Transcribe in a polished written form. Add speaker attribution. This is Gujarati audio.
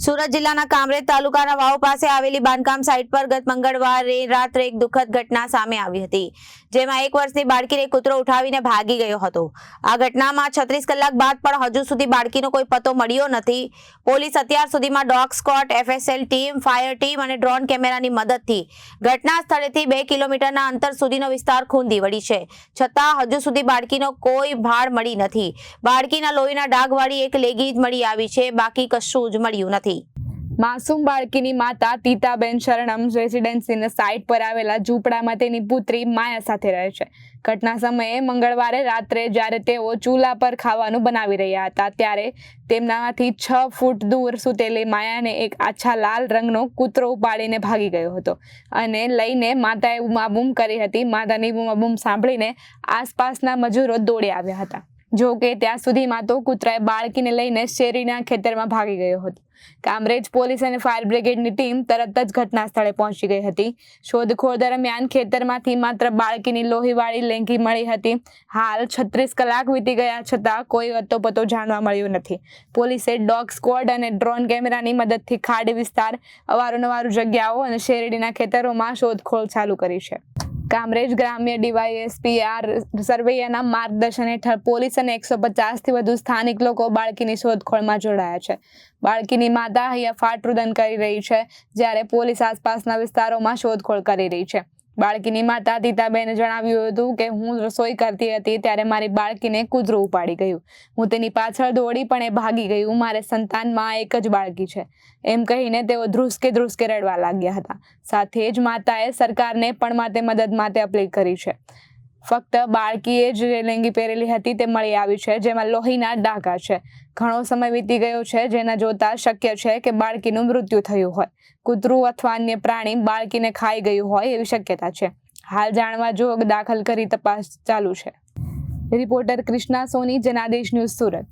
Speaker 1: સુરત જિલ્લાના કામરેજ તાલુકાના વાવ પાસે આવેલી બાંધકામ સાઇટ પર ગત મંગળવારે રાત્રે એક દુઃખદ ઘટના સામે આવી હતી, જેમાં 1 વર્ષની બાળકીને કૂતરો ઉઠાવીને ભાગી ગયો હતો। આ ઘટનામાં 36 કલાક બાદ પણ હજુ સુધી બાળકીનો કોઈ પત્તો મળ્યો નથી। પોલીસ અત્યાર સુધીમાં dog squad, FSL team, fire team અને ડ્રોન કેમેરાની મદદથી ઘટના સ્થળેથી 2 કિલોમીટરના અંતર સુધીનો વિસ્તાર ખૂંદી વળી છે, છતાં હજુ સુધી બાળકીનો કોઈ ભાળ મળી નથી। બાળકીના લોહીના ડાઘવાળી એક લેગી જ મળી આવી છે, બાકી કશું જ મળ્યું નથી।
Speaker 2: માસૂમ બાળકીની માતા તીતાબેન શરણમ રેસિડેન્સીના સાઇટ પર આવેલા ઝૂંપડામાં તેની પુત્રી માયા સાથે રહે છે। ઘટના સમયે મંગળવારે રાત્રે જ્યારે તેઓ ચૂલા પર ખાવાનું બનાવી રહ્યા હતા, ત્યારે તેમનાથી 6 ફૂટ દૂર સૂતેલી માયાને એક આછા લાલ રંગનો કૂતરો ઉપાડીને ભાગી ગયો હતો અને લઈને માતાએ બૂમાબૂમ કરી હતી। માતાની બૂમાબૂમ સાંભળીને આસપાસના મજૂરો દોડી આવ્યા હતા। જો કે ત્યાં સુધીમાં તો કૂતરાએ બાળકીને લઈને શેરીના ખેતરમાં ભાગી ગયો હતો। કામરેજ પોલીસ અને ફાયર બ્રિગેડની ટીમ તરત જ ઘટના સ્થળે પહોંચી ગઈ હતી। શોધખોળ દરમિયાન ખેતરમાંથી માત્ર બાળકીની લોહીવાળી લેંઘી મળી હતી। હાલ 36 કલાક વીતી ગયા છતાં કોઈ અતોપતો જાણવા મળ્યો નથી। પોલીસે ડોગ સ્ક્વોડ અને ડ્રોન કેમેરાની મદદથી ખાડી વિસ્તાર, અવારનવાર જગ્યાઓ અને શેરડીના ખેતરોમાં શોધખોળ ચાલુ કરી છે। કામરેજ ગ્રામ્ય ડીવાયએસપી સરવૈયાના માર્ગદર્શન હેઠળ પોલીસ અને 150થી વધુ સ્થાનિક લોકો બાળકીની શોધખોળમાં જોડાયા છે। બાળકીની માતા હૈયાફાટ રુદન કરી રહી છે, જ્યારે પોલીસ આસપાસના વિસ્તારોમાં શોધખોળ કરી રહી છે। બાળકીની માતા તીતાબેને જણાવ્યું હતું કે હું રસોઈ કરતી હતી ત્યારે મારી બાળકીને કૂતરો ઉપાડી ગયું। હું તેની પાછળ દોડી પણ એ ભાગી ગયું। મારે સંતાનમાં એક જ બાળકી છે, એમ કહીને તેઓ ધ્રુસકે રડવા લાગ્યા હતા। સાથે જ માતાએ સરકારને પણ મદદ માટે અપીલ કરી છે। ફક્ત બાળકીએ જે લેંગી પહેરેલી હતી તે મળી આવી છે, જેમાં લોહીના ડાઘા છે। ઘણો સમય વીતી ગયો છે, જેના જોતા શક્ય છે કે બાળકીનું મૃત્યુ થયું હોય। કૂતરું અથવા અન્ય પ્રાણી બાળકીને ખાઈ ગયું હોય એવી શક્યતા છે। હાલ જાણવા જોગ દાખલ કરી તપાસ ચાલુ છે। રિપોર્ટર કૃષ્ણા સોની, જનાદેશ ન્યૂઝ, સુરત।